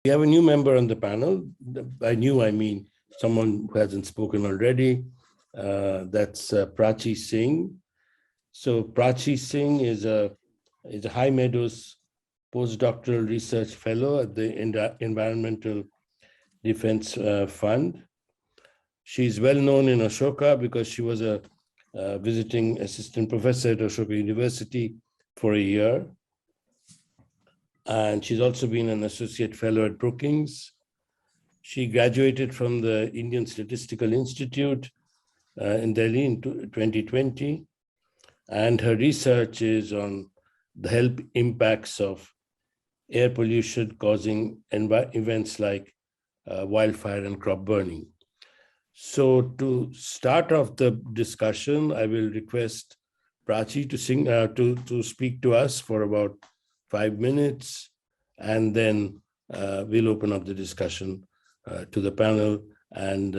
We have a new member on the panel. By new, I mean someone who hasn't spoken already. That's Prachi Singh. So Prachi Singh is a High Meadows postdoctoral research fellow at the Environmental Defense Fund. She's well known in Ashoka because she was a visiting assistant professor at Ashoka University for a year. And she's also been an associate fellow at Brookings. She graduated from the Indian Statistical Institute in Delhi in 2020. And her research is on the health impacts of air pollution causing events like wildfire and crop burning. So to start off the discussion, I will request Prachi to speak to us for about 5 minutes, and then we'll open up the discussion to the panel, and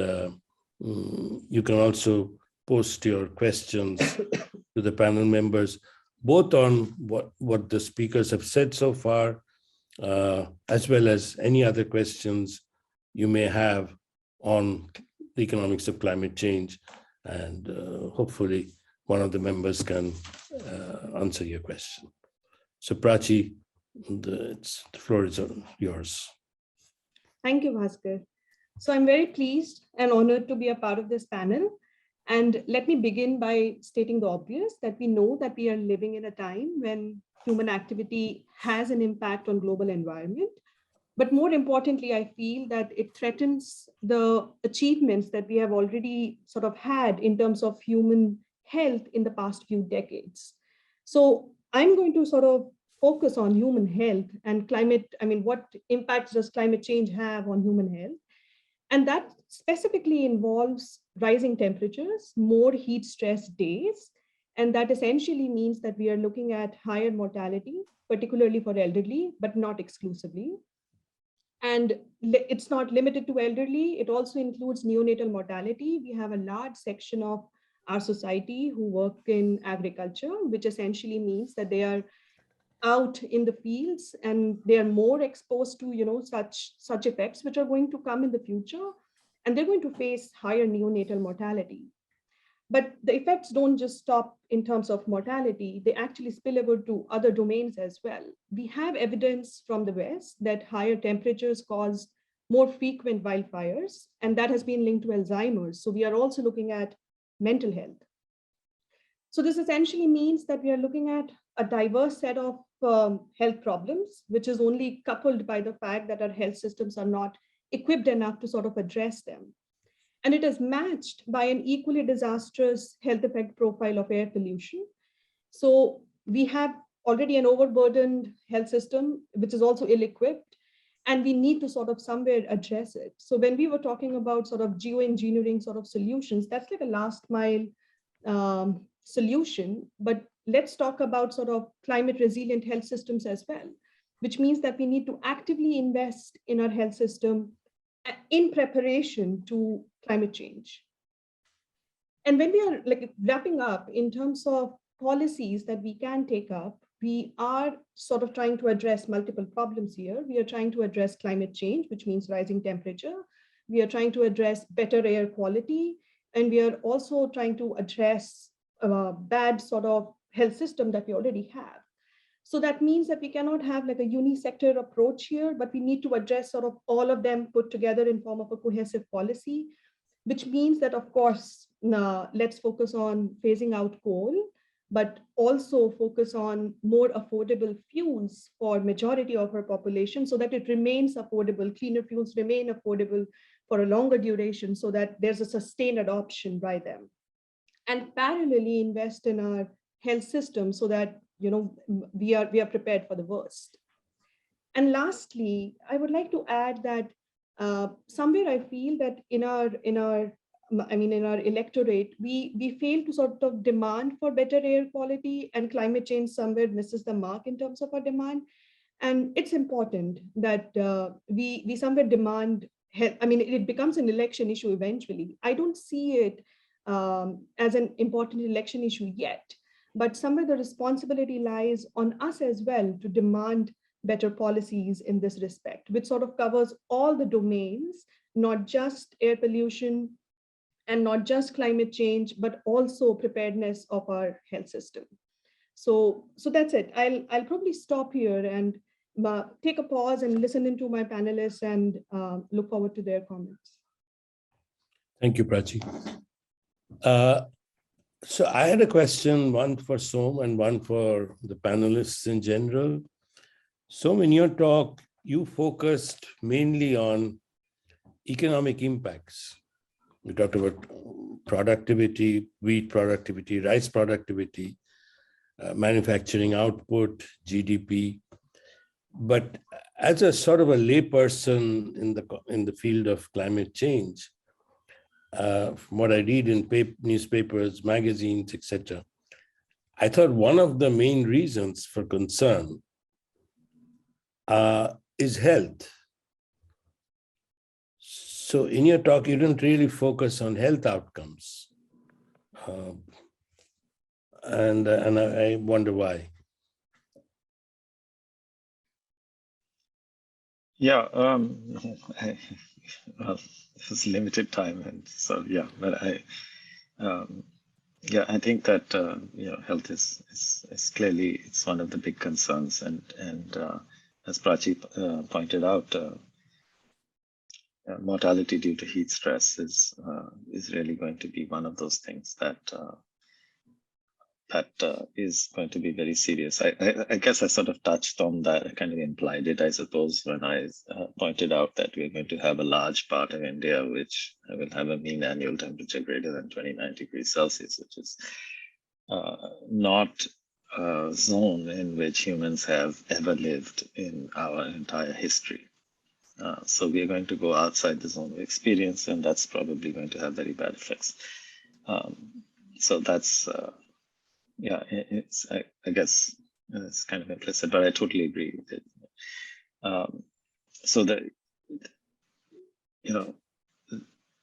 you can also post your questions to the panel members, both on what the speakers have said so far, as well as any other questions you may have on the economics of climate change. And hopefully one of the members can answer your question. So Prachi, the floor is yours. Thank you, Bhaskar. So I'm very pleased and honored to be a part of this panel. And let me begin by stating the obvious, that we know that we are living in a time when human activity has an impact on global environment. But more importantly, I feel that it threatens the achievements that we have already sort of had in terms of human health in the past few decades. So I'm going to sort of focus on human health and climate. I mean, what impacts does climate change have on human health? And that specifically involves rising temperatures, more heat stress days. And that essentially means that we are looking at higher mortality, particularly for elderly, but not exclusively. And it's not limited to elderly. It also includes neonatal mortality. We have a large section of our society who work in agriculture, which essentially means that they are out in the fields and they are more exposed to such effects which are going to come in the future, and they're going to face higher neonatal mortality. But the effects don't just stop in terms of mortality, they actually spill over to other domains as well. We have evidence from the West that higher temperatures cause more frequent wildfires, and that has been linked to Alzheimer's. So we are also looking at mental health. So this essentially means that we are looking at a diverse set of health problems, which is only coupled by the fact that our health systems are not equipped enough to sort of address them. And it is matched by an equally disastrous health effect profile of air pollution. So we have already an overburdened health system, which is also ill-equipped, and we need to sort of somewhere address it. So when we were talking about sort of geoengineering sort of solutions, that's like a last mile solution, but let's talk about sort of climate resilient health systems as well, which means that we need to actively invest in our health system in preparation to climate change. And when we are like wrapping up in terms of policies that we can take up, we are sort of trying to address multiple problems here. We are trying to address climate change, which means rising temperature. We are trying to address better air quality. And we are also trying to address a bad sort of health system that we already have. So that means that we cannot have like a unisector approach here, but we need to address sort of all of them put together in form of a cohesive policy, which means that, of course, let's focus on phasing out coal, but also focus on more affordable fuels for majority of our population so that it remains affordable. Cleaner fuels remain affordable for a longer duration so that there's a sustained adoption by them. And parallelly invest in our health system so that we are prepared for the worst. And lastly, I would like to add that somewhere I feel that in our electorate, we fail to sort of demand for better air quality, and climate change somewhere misses the mark in terms of our demand. And it's important that we somewhere demand help. I mean, it becomes an election issue eventually. I don't see it as an important election issue yet, but somewhere the responsibility lies on us as well to demand better policies in this respect, which sort of covers all the domains, not just air pollution and not just climate change, but also preparedness of our health system. So that's it. I'll probably stop here and take a pause and listen into my panelists and look forward to their comments. Thank you, Prachi. So I had a question, one for Som and one for the panelists in general. Som, in your talk, you focused mainly on economic impacts. We talked about productivity, wheat productivity, rice productivity, manufacturing output, GDP. But as a sort of a layperson in the field of climate change, from what I read in newspapers, magazines, etc., I thought one of the main reasons for concern is health. So in your talk, you didn't really focus on health outcomes. And I wonder why. Yeah, well, it's limited time, and so yeah, but I think that health is clearly it's one of the big concerns, and as Prachi pointed out, mortality due to heat stress is really going to be one of those things that is going to be very serious. I guess I sort of touched on that. I kind of implied it, I suppose, when I pointed out that we're going to have a large part of India which will have a mean annual temperature greater than 29 degrees Celsius, which is not a zone in which humans have ever lived in our entire history. So we are going to go outside the zone of experience, and that's probably going to have very bad effects. So that's I guess it's kind of implicit, but I totally agree with it. So that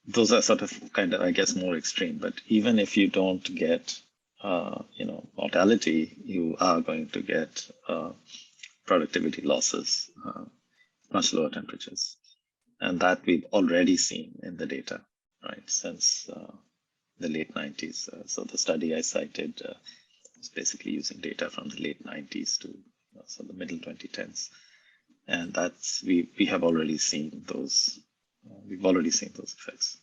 those are sort of kind of, I guess, more extreme. But even if you don't get mortality, you are going to get productivity losses, much lower temperatures, and that we've already seen in the data, right, since the late 90s. So the study I cited is basically using data from the late 90s to so the middle 2010s, and that's we have already seen those. We've already seen those effects,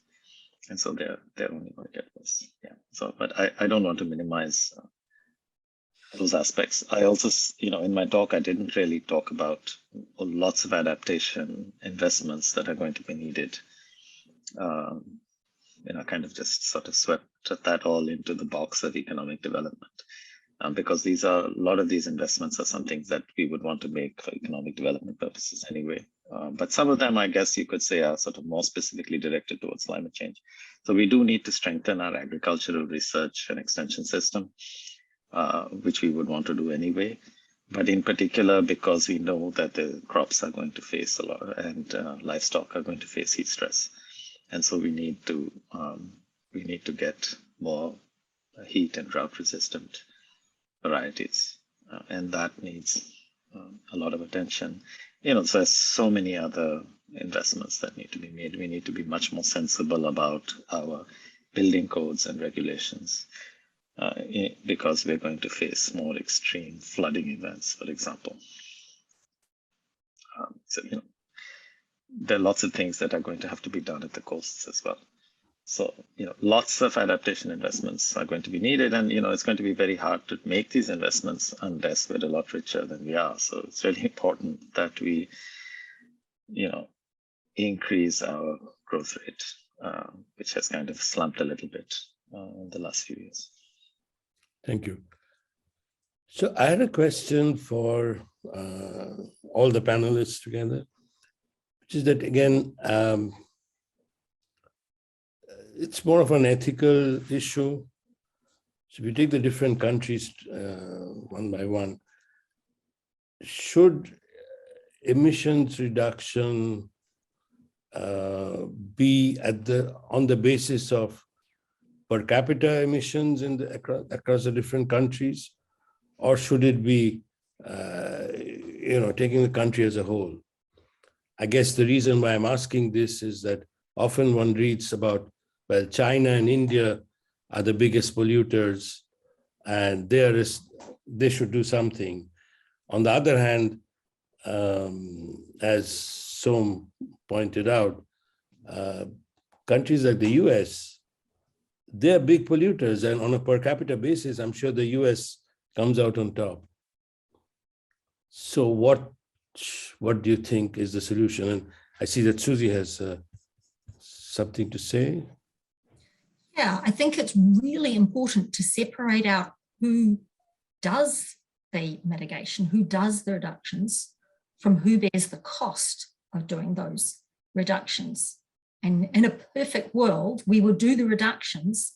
and so they're only going to get worse. Yeah. So, but I don't want to minimize those aspects. I also, in my talk, I didn't really talk about lots of adaptation investments that are going to be needed. Kind of just sort of swept that all into the box of economic development, because a lot of these investments are some things that we would want to make for economic development purposes anyway. But some of them, I guess you could say, are sort of more specifically directed towards climate change. So we do need to strengthen our agricultural research and extension system, which we would want to do anyway. But in particular, because we know that the crops are going to face a lot, and livestock are going to face heat stress. And so we need to get more heat and drought resistant varieties, and that needs a lot of attention. So there's so many other investments that need to be made. We need to be much more sensible about our building codes and regulations, because we're going to face more extreme flooding events, for example. There are lots of things that are going to have to be done at the coasts as well. So, lots of adaptation investments are going to be needed, and, it's going to be very hard to make these investments unless we're a lot richer than we are. So it's really important that we, increase our growth rate, which has kind of slumped a little bit in the last few years. Thank you. So I had a question for all the panelists together, which is that, again, it's more of an ethical issue. So if you take the different countries one by one, should emissions reduction be on the basis of per capita emissions across the different countries, or should it be taking the country as a whole. I guess the reason why I'm asking this is that often one reads about, well, China and India are the biggest polluters, and they should do something. On the other hand, as Som pointed out, countries like the US, they're big polluters, and on a per capita basis, I'm sure the US comes out on top. So what do you think is the solution? And I see that Suzi has something to say. Yeah, I think it's really important to separate out who does the mitigation, who does the reductions, from who bears the cost of doing those reductions. And in a perfect world, we would do the reductions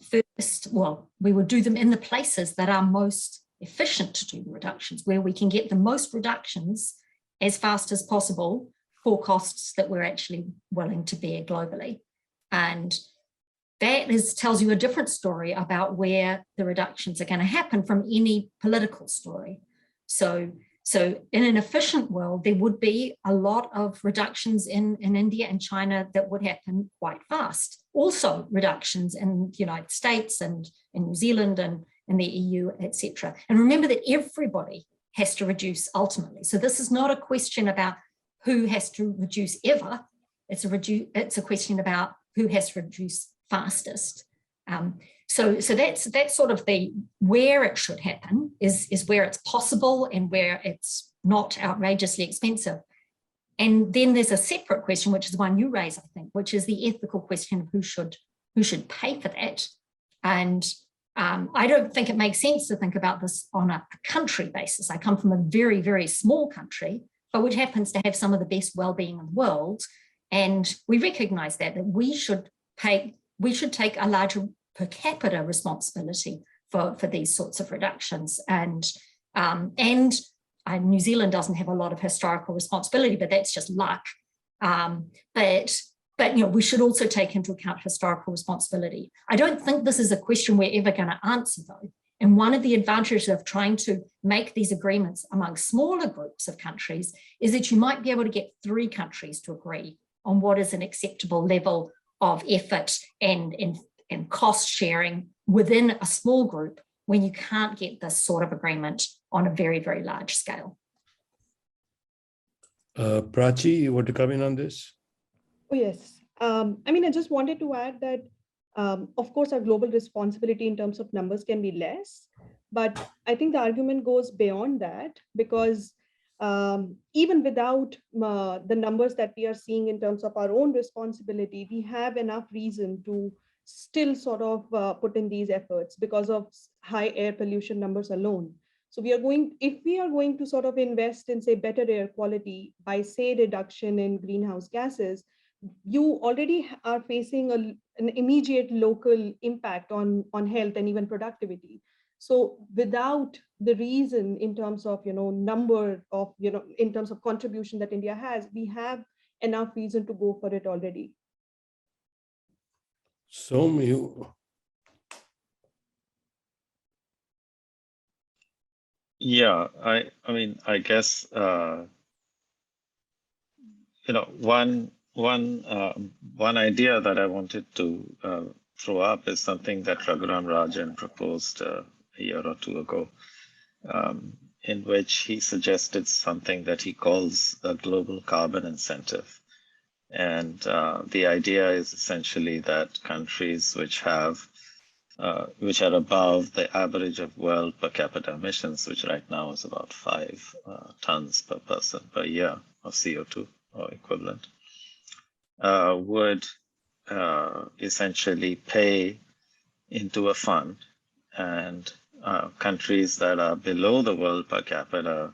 first. Well, we would do them in the places that are most efficient to do the reductions, where we can get the most reductions as fast as possible for costs that we're actually willing to bear globally. And that tells you a different story about where the reductions are going to happen from any political story. So in an efficient world, there would be a lot of reductions in India and China that would happen quite fast. Also reductions in the United States and in New Zealand and in the EU, etc. And remember that everybody has to reduce ultimately. So this is not a question about who has to reduce ever. It's a question about who has to reduce fastest. So that's sort of the where it should happen is where it's possible and where it's not outrageously expensive. And then there's a separate question, which is the one you raise, I think, which is the ethical question of who should pay for that. And I don't think it makes sense to think about this on a country basis. I come from a very, very small country, but which happens to have some of the best well-being in the world. And we recognize that we should take a larger per capita responsibility for these sorts of reductions. And New Zealand doesn't have a lot of historical responsibility, but that's just luck. But we should also take into account historical responsibility. I don't think this is a question we're ever going to answer, though. And one of the advantages of trying to make these agreements among smaller groups of countries is that you might be able to get 3 countries to agree on what is an acceptable level of effort and cost sharing within a small group when you can't get this sort of agreement on a very, very large scale. Prachi, you want to come in on this? Oh, yes. I just wanted to add that, of course, our global responsibility in terms of numbers can be less, but I think the argument goes beyond that because even without the numbers that we are seeing in terms of our own responsibility, we have enough reason to still sort of put in these efforts because of high air pollution numbers alone. So if we are going to sort of invest in, say, better air quality by, say, reduction in greenhouse gases, you already are facing an immediate local impact on health and even productivity. So without the reason in terms of, number of, in terms of contribution that India has, we have enough reason to go for it already. Som, you. Yeah, I guess, one idea that I wanted to throw up is something that Raghuram Rajan proposed a year or 2 ago, in which he suggested something that he calls a global carbon incentive. And the idea is essentially that countries which are above the average of world per capita emissions, which right now is about 5 tons per person per year of CO2 or equivalent, would essentially pay into a fund, and countries that are below the world per capita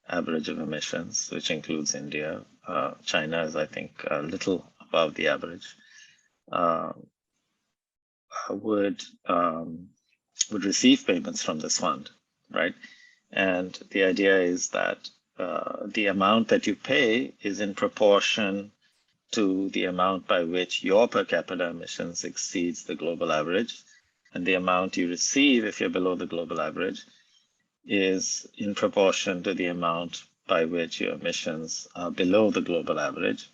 average of emissions, which includes India, China is, I think, a little above the average, would receive payments from this fund, right? And the idea is that the amount that you pay is in proportion to the amount by which your per capita emissions exceeds the global average, and the amount you receive if you're below the global average is in proportion to the amount by which your emissions are below the global average.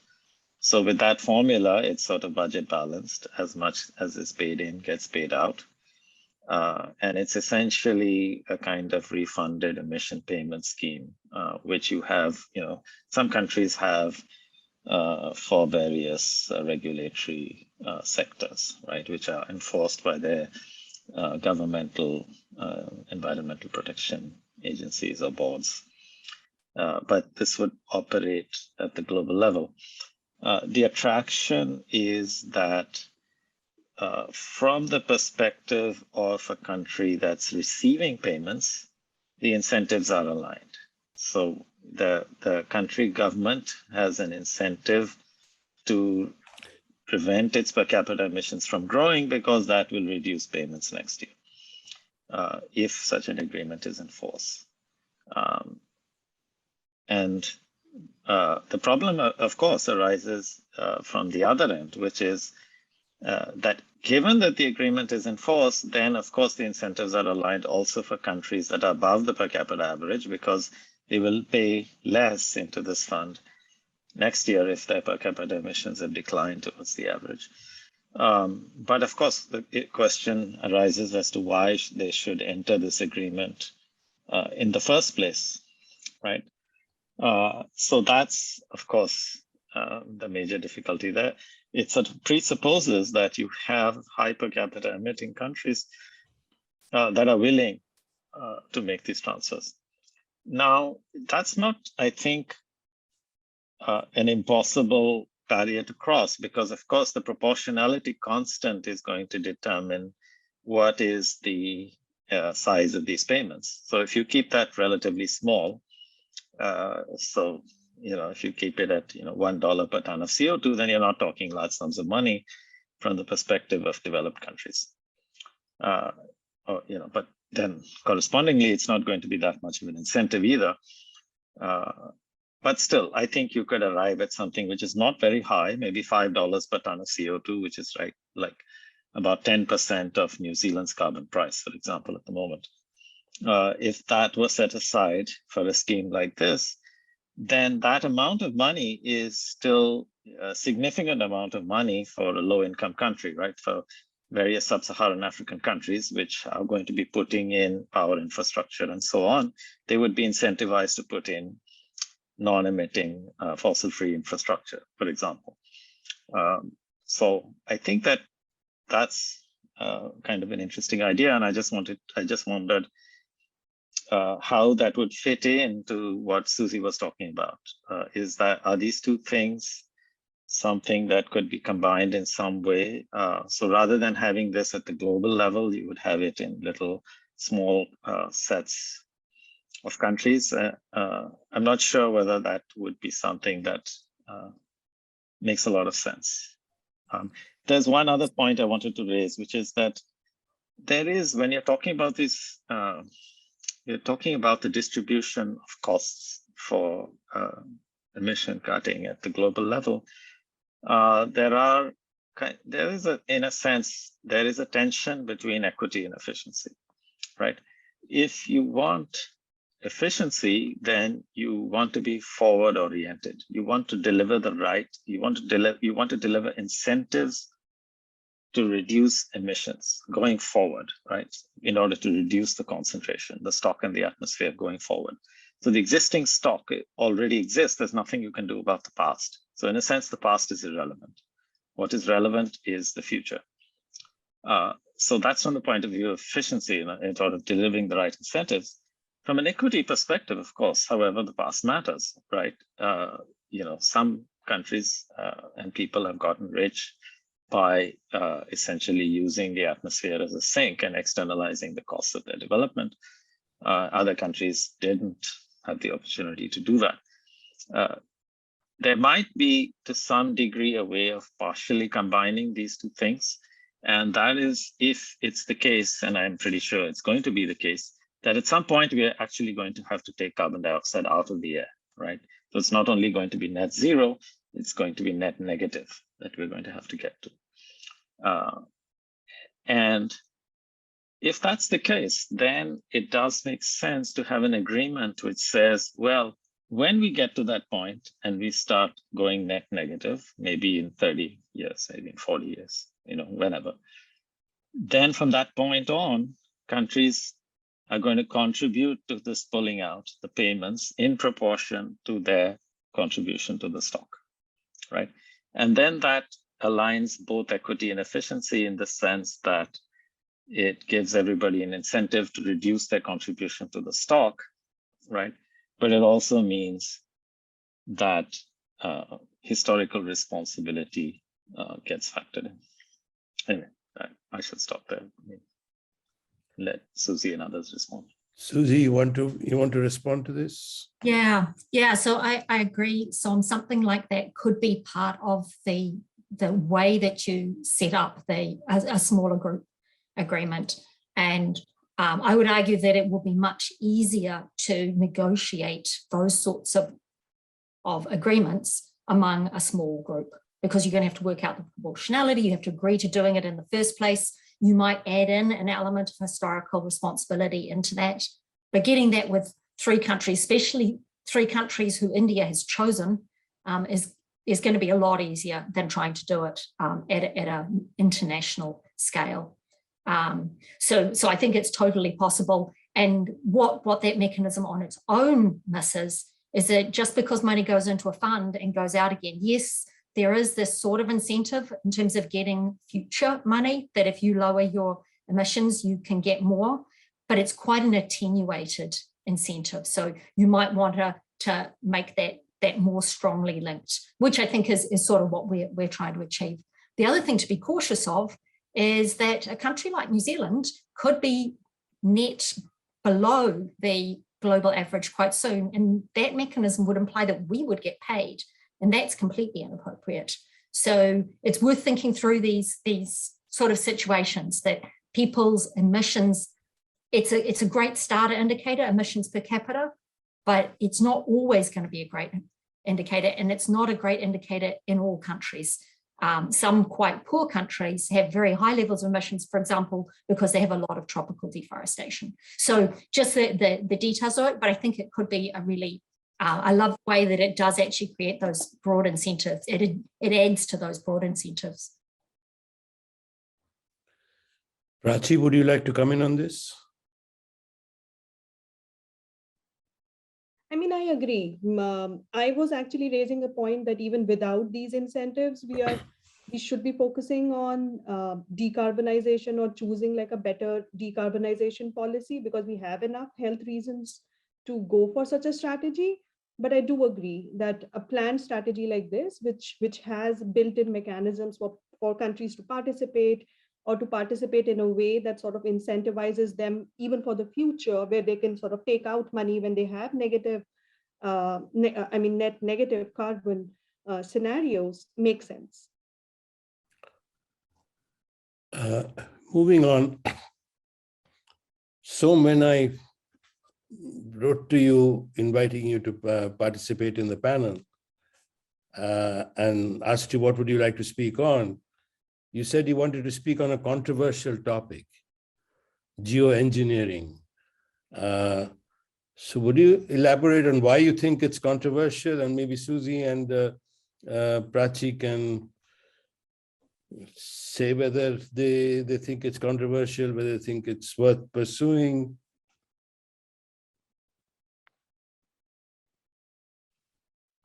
So with that formula, it's sort of budget balanced. As much as is paid in gets paid out. And it's essentially a kind of refunded emission payment scheme, which you have, some countries have for various regulatory sectors, right, which are enforced by their governmental environmental protection agencies or boards. But this would operate at the global level. The attraction is that from the perspective of a country that's receiving payments, the incentives are aligned. So the country government has an incentive to prevent its per capita emissions from growing because that will reduce payments next year if such an agreement is in force. And the problem, of course, arises from the other end, which is that given that the agreement is in force, then of course the incentives are aligned also for countries that are above the per capita average, because they will pay less into this fund next year if their per capita emissions have declined towards the average. But of course, the question arises as to why they should enter this agreement in the first place, right? So that's, of course, the major difficulty there. It sort of presupposes that you have high per capita emitting countries that are willing to make these transfers. Now, that's not, I think, an impossible barrier to cross, because of course the proportionality constant is going to determine what is the size of these payments. So if you keep that relatively small, so if you keep it at $1 per ton of CO2, then you're not talking large sums of money from the perspective of developed countries. But then correspondingly, it's not going to be that much of an incentive either. But still, I think you could arrive at something which is not very high, maybe $5 per ton of CO2, which is like about 10% of New Zealand's carbon price, for example, at the moment. If that was set aside for a scheme like this, then that amount of money is still a significant amount of money for a low-income country, right? For various sub-Saharan African countries, which are going to be putting in power infrastructure and so on, they would be incentivized to put in non-emitting fossil-free infrastructure, for example. So I think that that's kind of an interesting idea, and I just wondered how that would fit into what Suzi was talking about. Are these two things something that could be combined in some way? So rather than having this at the global level, you would have it in little small sets of countries. I'm not sure whether that would be something that makes a lot of sense. There's one other point I wanted to raise, which is that there is, when you're talking about this, you're talking about the distribution of costs for emission cutting at the global level. There is a tension between equity and efficiency, right? If you want efficiency, then you want to be forward oriented. You want to deliver you want to deliver incentives to reduce emissions going forward, right? In order to reduce the concentration, the stock in the atmosphere going forward. So the existing stock already exists. There's nothing you can do about the past. So in a sense, the past is irrelevant. What is relevant is the future. So that's from the point of view of efficiency in sort of delivering the right incentives. From an equity perspective, of course, however, the past matters, right? Some countries and people have gotten rich by essentially using the atmosphere as a sink and externalizing the costs of their development. Other countries didn't have the opportunity to do that. There might be, to some degree, a way of partially combining these two things. And that is if it's the case, and I'm pretty sure it's going to be the case, that at some point we are actually going to have to take carbon dioxide out of the air, right? So it's not only going to be net zero, it's going to be net negative that we're going to have to get to. And if that's the case, then it does make sense to have an agreement which says, well, When we get to that point and we start going net negative, maybe in 30 years, maybe in 40 years, whenever, then from that point on, countries are going to contribute to this pulling out, the payments, in proportion to their contribution to the stock, right? And then that aligns both equity and efficiency in the sense that it gives everybody an incentive to reduce their contribution to the stock, right? But it also means that historical responsibility gets factored in. Anyway, I should stop there. Let Suzi and others respond. Suzi, you want to respond to this? Yeah. So I agree. So something like that could be part of the way that you set up a smaller group agreement. And I would argue that it will be much easier to negotiate those sorts of agreements among a small group, because you're going to have to work out the proportionality. You have to agree to doing it in the first place. You might add in an element of historical responsibility into that. But getting that with 3 countries, especially 3 countries who India has chosen, is going to be a lot easier than trying to do it at an international scale. So I think it's totally possible. And what that mechanism on its own misses is that just because money goes into a fund and goes out again, yes, there is this sort of incentive in terms of getting future money, that if you lower your emissions, you can get more, but it's quite an attenuated incentive. So you might want to make that more strongly linked, which I think is sort of what we're trying to achieve. The other thing to be cautious of is that a country like New Zealand could be net below the global average quite soon. And that mechanism would imply that we would get paid. And that's completely inappropriate. So it's worth thinking through these sort of situations, that people's emissions, it's a great starter indicator, emissions per capita, but it's not always going to be a great indicator. And it's not a great indicator in all countries. Some quite poor countries have very high levels of emissions, for example, because they have a lot of tropical deforestation. So just the details of it, but I think it could be a really, I love the way that it does actually create those broad incentives. It adds to those broad incentives. Prachi, would you like to come in on this? I mean, I agree. I was actually raising a point that even without these incentives, we should be focusing on decarbonization, or choosing like a better decarbonization policy, because we have enough health reasons to go for such a strategy. But I do agree that a planned strategy like this, which has built-in mechanisms for countries to participate, or to participate in a way that sort of incentivizes them even for the future, where they can sort of take out money when they have negative, net negative carbon scenarios, make sense. Moving on. So when I wrote to you, inviting you to participate in the panel, and asked you what would you like to speak on, you said you wanted to speak on a controversial topic, geoengineering. So would you elaborate on why you think it's controversial? And maybe Suzi and Prachi can say whether they think it's controversial, whether they think it's worth pursuing.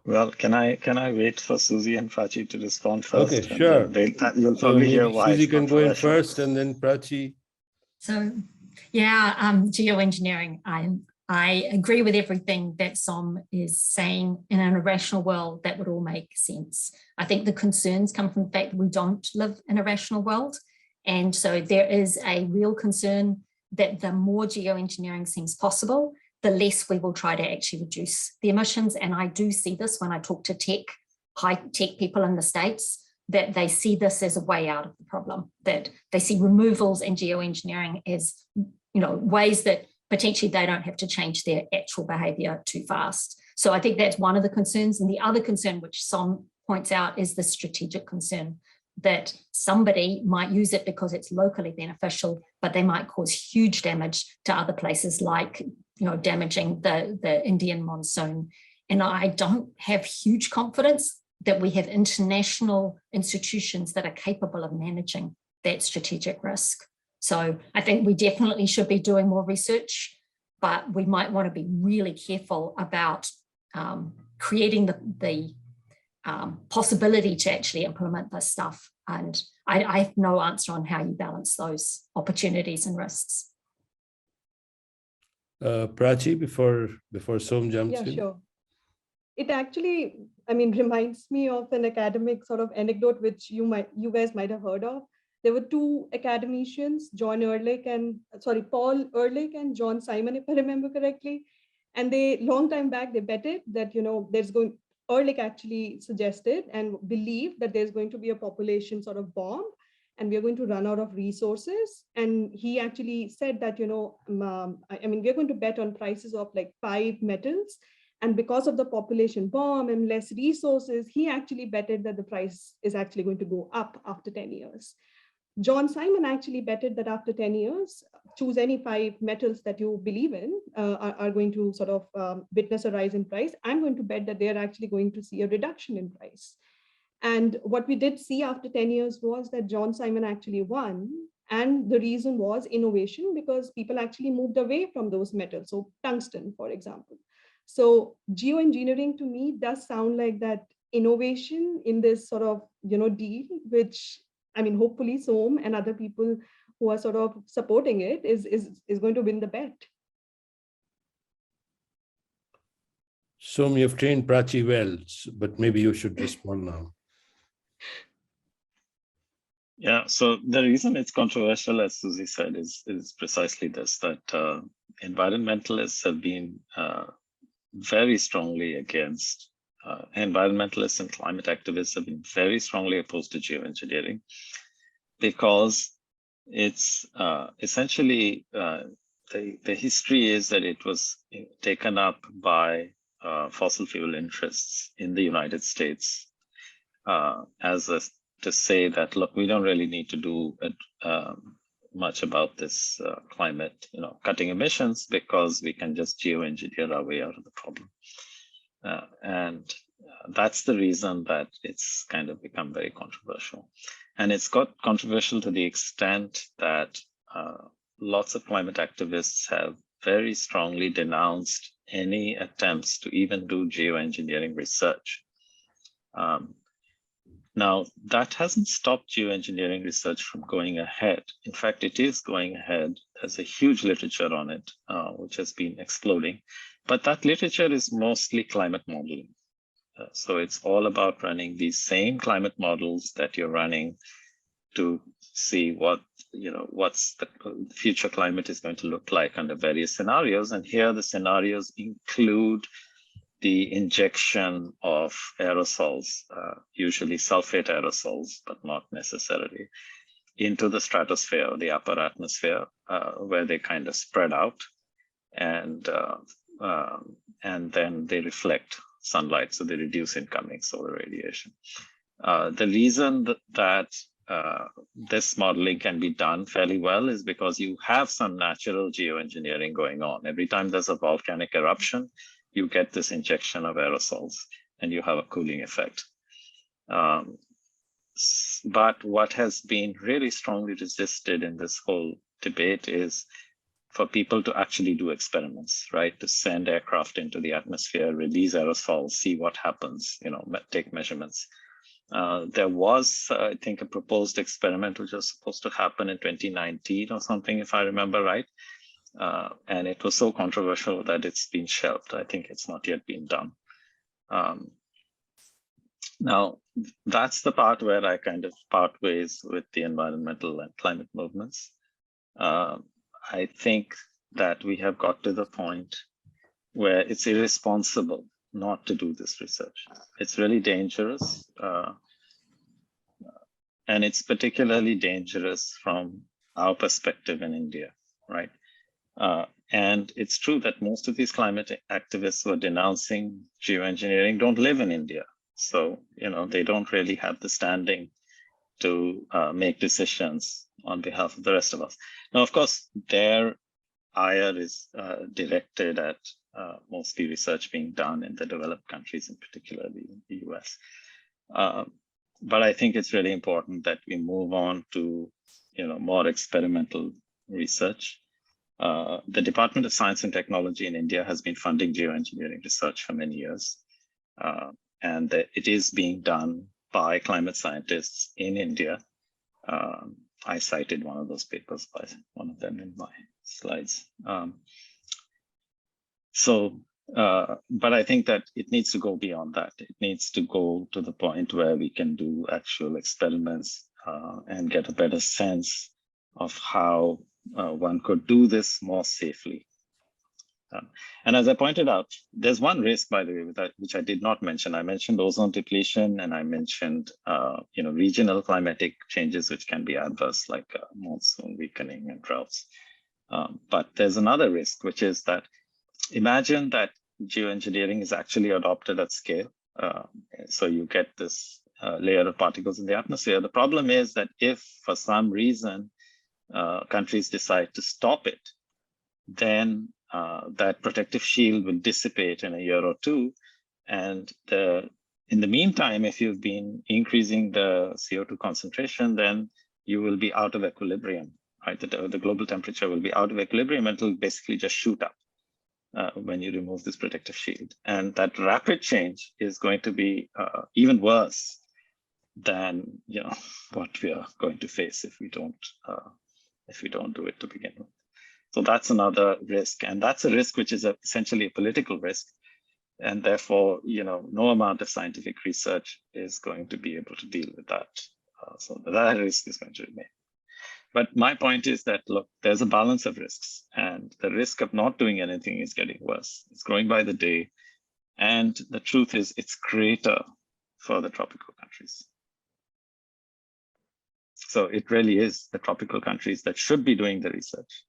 Well, can I wait for Suzi and Prachi to respond first? Okay, sure. You'll probably hear why. Suzi can go in first, and then Prachi. So, yeah, geoengineering. I agree with everything that Som is saying. In an irrational world, that would all make sense. I think the concerns come from the fact that we don't live in a rational world. And so there is a real concern that the more geoengineering seems possible, the less we will try to actually reduce the emissions. And I do see this when I talk to high tech people in the States, that they see this as a way out of the problem, that they see removals and geoengineering as, ways that potentially they don't have to change their actual behavior too fast. So I think that's one of the concerns. And the other concern, which Som points out, is the strategic concern that somebody might use it because it's locally beneficial, but they might cause huge damage to other places, like damaging the Indian monsoon And I don't have huge confidence that we have international institutions that are capable of managing that strategic risk. So I think we definitely should be doing more research, but we might want to be really careful about creating the possibility to actually implement this stuff. And I have no answer on how you balance those opportunities and risks. Prachi, before Som jumps in. Yeah, sure. It actually, reminds me of an academic sort of anecdote, which you guys might have heard of. There were two academicians, Paul Ehrlich and John Simon, if I remember correctly. And they, long time back, they betted that, Ehrlich actually suggested and believed that there's going to be a population sort of bomb and we're going to run out of resources. And he actually said that, we're going to bet on prices of like 5 metals. And because of the population bomb and less resources, he actually betted that the price is actually going to go up after 10 years. John Simon actually betted that after 10 years, choose any 5 metals that you believe in are going to sort of witness a rise in price. I'm going to bet that they're actually going to see a reduction in price. And what we did see after 10 years was that John Simon actually won. And the reason was innovation, because people actually moved away from those metals. So tungsten, for example. So geoengineering to me does sound like that innovation in this sort of, deal, which hopefully Som and other people who are sort of supporting it is going to win the bet. Som, you've trained Prachi well, but maybe you should respond now. Yeah, so the reason it's controversial, as Suzi said, is precisely this, that environmentalists have been very strongly against, environmentalists and climate activists have been very strongly opposed to geoengineering, because it's essentially, the history is that it was taken up by fossil fuel interests in the United States to say that, look, we don't really need to do much about this climate, cutting emissions, because we can just geoengineer our way out of the problem. And that's the reason that it's kind of become very controversial. And it's got controversial to the extent that lots of climate activists have very strongly denounced any attempts to even do geoengineering research. Now, that hasn't stopped geoengineering research from going ahead. In fact, it is going ahead. There's a huge literature on it, which has been exploding. But that literature is mostly climate modeling. So it's all about running these same climate models that you're running to see what's the future climate is going to look like under various scenarios. And here the scenarios include the injection of aerosols, usually sulfate aerosols, but not necessarily, into the stratosphere, the upper atmosphere, where they kind of spread out, and then they reflect sunlight, so they reduce incoming solar radiation. The reason that this modeling can be done fairly well is because you have some natural geoengineering going on. Every time there's a volcanic eruption, you get this injection of aerosols and you have a cooling effect. But what has been really strongly resisted in this whole debate is for people to actually do experiments, right? To send aircraft into the atmosphere, release aerosols, see what happens, take measurements. There was, I think, a proposed experiment which was supposed to happen in 2019 or something, if I remember right. And it was so controversial that it's been shelved. I think it's not yet been done. Now, that's the part where I kind of part ways with the environmental and climate movements. I think that we have got to the point where it's irresponsible not to do this research. It's really dangerous. And it's particularly dangerous from our perspective in India, right? And it's true that most of these climate activists who are denouncing geoengineering don't live in India. So, they don't really have the standing to make decisions on behalf of the rest of us. Now, of course, their ire is directed at mostly research being done in the developed countries, in particular the US. But I think it's really important that we move on to, more experimental research. The Department of Science and Technology in India has been funding geoengineering research for many years. And it is being done by climate scientists in India. I cited one of those papers, by one of them in my slides. But I think that it needs to go beyond that. It needs to go to the point where we can do actual experiments and get a better sense of how one could do this more safely. And as I pointed out, there's one risk, by the way, which I did not mention. I mentioned ozone depletion, and I mentioned regional climatic changes, which can be adverse, like monsoon weakening and droughts. But there's another risk, which is that imagine that geoengineering is actually adopted at scale. So you get this layer of particles in the atmosphere. The problem is that if for some reason countries decide to stop it, then that protective shield will dissipate in a year or two. And in the meantime, if you've been increasing the CO2 concentration, then you will be out of equilibrium, right? The global temperature will be out of equilibrium and it will basically just shoot up when you remove this protective shield. And that rapid change is going to be even worse than what we are going to face if we don't do it to begin with. So that's another risk, and that's a risk which is essentially a political risk, and therefore, no amount of scientific research is going to be able to deal with that. So that risk is going to remain. But my point is that, look, there's a balance of risks, and the risk of not doing anything is getting worse. It's growing by the day, and the truth is it's greater for the tropical countries. So it really is the tropical countries that should be doing the research.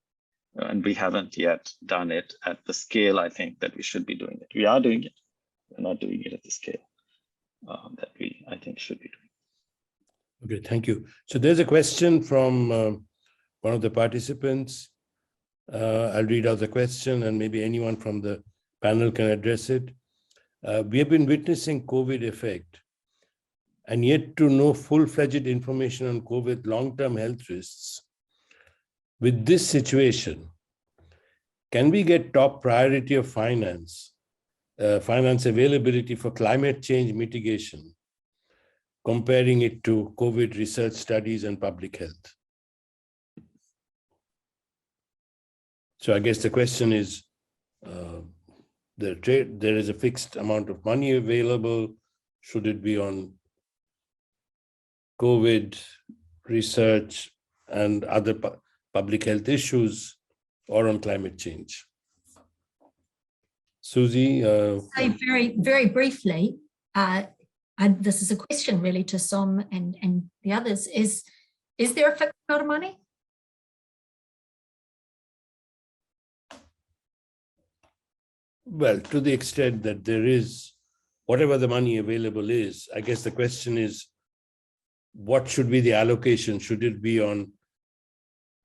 And we haven't yet done it at the scale, I think, that we should be doing it. We are doing it. We're not doing it at the scale that we, I think, should be doing. Okay, thank you. So there's a question from one of the participants. I'll read out the question and maybe anyone from the panel can address it. We have been witnessing COVID effect and yet to know full-fledged information on COVID long-term health risks. With this situation, can we get top priority of finance availability for climate change mitigation, comparing it to COVID research studies and public health? So I guess the question is, there is a fixed amount of money available. Should it be on COVID research and other public health issues or on climate change? Suzi? Very, very briefly, this is a question really to Som and the others, is there a fixed amount of money? Well, to the extent that there is, whatever the money available is, I guess the question is, what should be the allocation? Should it be on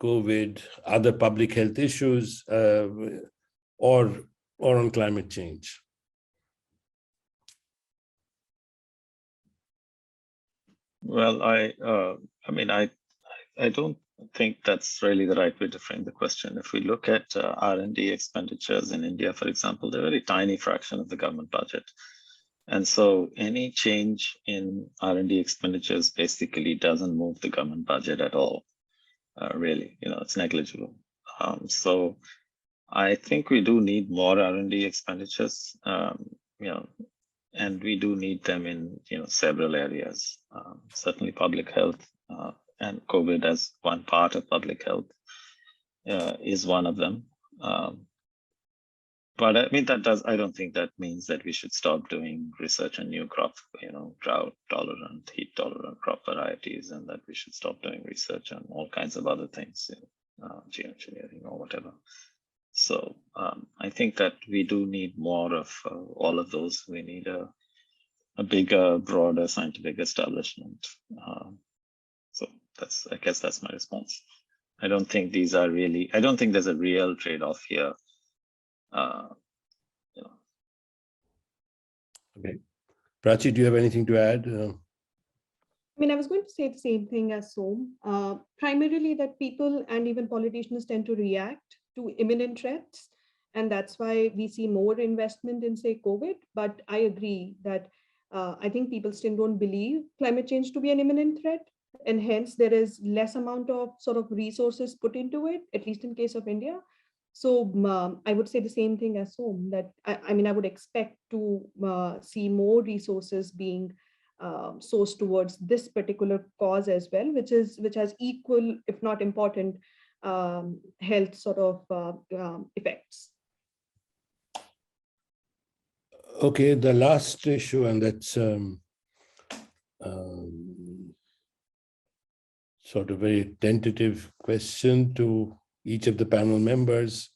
COVID, other public health issues, or on climate change? Well, I don't think that's really the right way to frame the question. If we look at R&D expenditures in India, for example, they're a very tiny fraction of the government budget. And so any change in R&D expenditures basically doesn't move the government budget at all. Really, it's negligible. So I think we do need more R&D expenditures, and we do need them in several areas. Certainly public health and COVID as one part of public health is one of them. But I mean, I don't think that means that we should stop doing research on new crop, drought tolerant, heat tolerant crop varieties, and that we should stop doing research on all kinds of other things, geoengineering or whatever. So I think that we do need more of all of those. We need a bigger, broader scientific establishment. So I guess that's my response. I don't think there's a real trade-off here Okay. Prachi, do you have anything to add? I mean, I was going to say the same thing as Som. Primarily that people and even politicians tend to react to imminent threats. And that's why we see more investment in, say, COVID. But I agree that I think people still don't believe climate change to be an imminent threat. And hence there is less amount of sort of resources put into it, at least in case of India. So I would say the same thing as Som, that I mean, I would expect to see more resources being sourced towards this particular cause as well, which has equal, if not important, health sort of effects. Okay, the last issue, and that's sort of very tentative question to each of the panel members.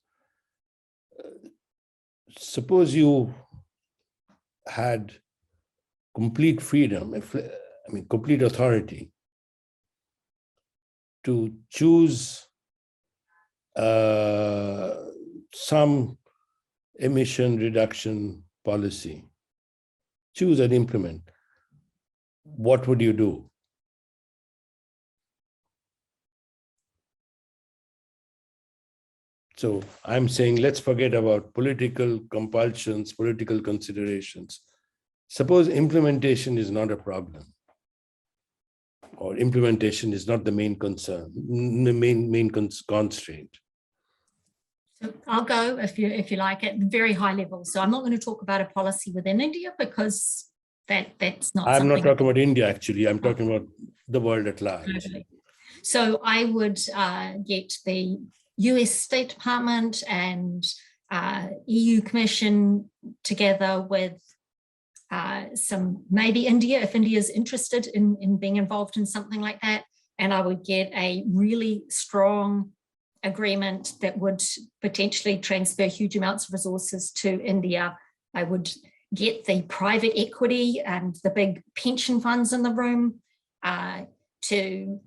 Suppose you had complete freedom, complete authority to choose some emission reduction policy, choose and implement, what would you do? So I'm saying, let's forget about political compulsions, political considerations. Suppose implementation is not a problem, or implementation is not the main concern, the main constraint. So I'll go, if you like, at very high level. So I'm not going to talk about a policy within India because that's not. I'm not talking about India, actually. I'm talking about the world at large. Totally. So I would get the US State Department and EU Commission together with maybe India, if India is interested in being involved in something like that. And I would get a really strong agreement that would potentially transfer huge amounts of resources to India. I would get the private equity and the big pension funds in the room to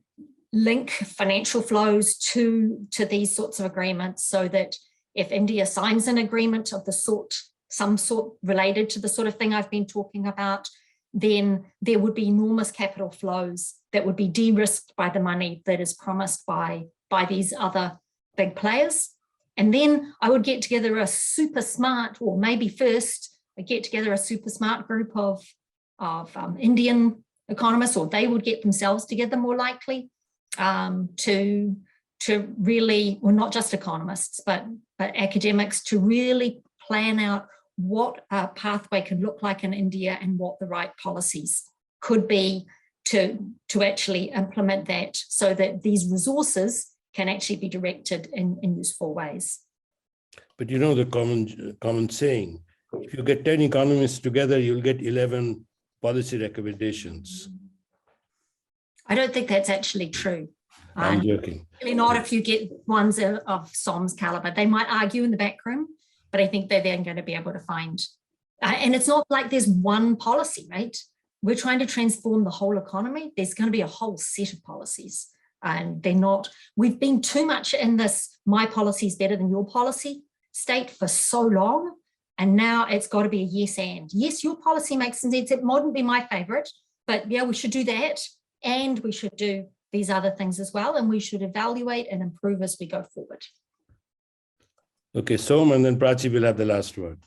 link financial flows to these sorts of agreements, so that if India signs an agreement of the sort, some sort related to the sort of thing I've been talking about, then there would be enormous capital flows that would be de-risked by the money that is promised by these other big players. And then I would get together a super smart, or maybe first I get together a super smart group of Indian economists, or they would get themselves together more likely, to really, well, not just economists, but academics, to really plan out what a pathway could look like in India and what the right policies could be to actually implement that, so that these resources can actually be directed in useful ways. But you know the common saying, if you get 10 economists together, you'll get 11 policy recommendations. I don't think that's actually true. I'm joking. Really not if you get ones of Som's caliber. They might argue in the back room, but I think they're then going to be able to find, and it's not like there's one policy, right? We're trying to transform the whole economy. There's going to be a whole set of policies, and they're not, we've been too much in this, my policy is better than your policy state for so long. And now it's got to be a yes and. Yes, your policy makes sense. It mightn't be my favorite, but yeah, we should do that. And we should do these other things as well. And we should evaluate and improve as we go forward. Okay, Som, and then Prachi will have the last word.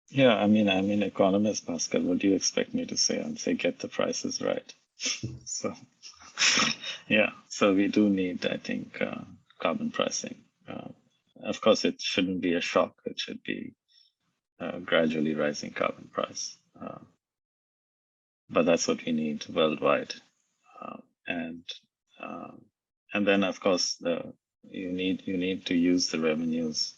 Yeah, I mean, economist, Pascal, what do you expect me to say? I'd say get the prices right. So, yeah, so we do need, I think, carbon pricing. Of course, it shouldn't be a shock. It should be a gradually rising carbon price. But that's what we need worldwide. And then, of course, you need to use the revenues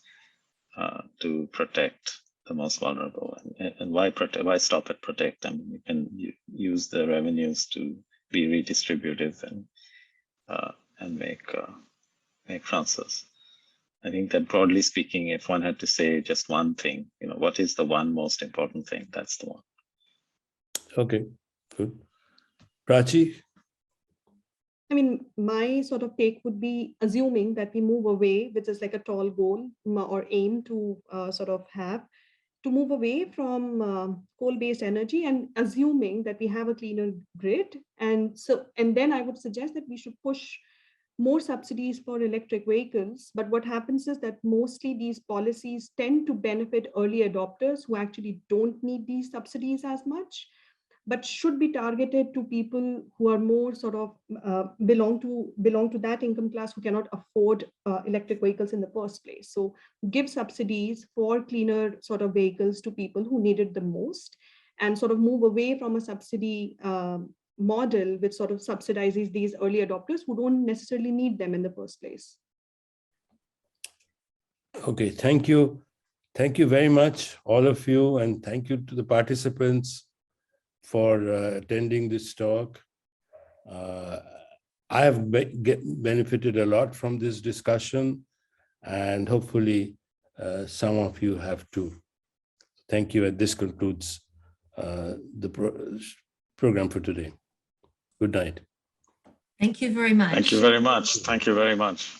to protect the most vulnerable. And why protect? Why stop at protect? I mean, you can use the revenues to be redistributive and make transfers. I think that broadly speaking, if one had to say just one thing, what is the one most important thing? That's the one. Okay, good. Prachi? I mean, my sort of take would be assuming that we move away, which is like a tall goal or aim to sort of have, to move away from coal-based energy and assuming that we have a cleaner grid. And then I would suggest that we should push more subsidies for electric vehicles. But what happens is that mostly these policies tend to benefit early adopters who actually don't need these subsidies as much, but should be targeted to people who are more sort of belong to that income class who cannot afford electric vehicles in the first place. So give subsidies for cleaner sort of vehicles to people who need it the most, and sort of move away from a subsidy model which sort of subsidizes these early adopters who don't necessarily need them in the first place. Okay, thank you. Thank you very much, all of you, and thank you to the participants for attending this talk. I have benefited a lot from this discussion, and hopefully some of you have too. Thank you, and this concludes the program for today. Good night. Thank you very much. Thank you very much. Thank you very much.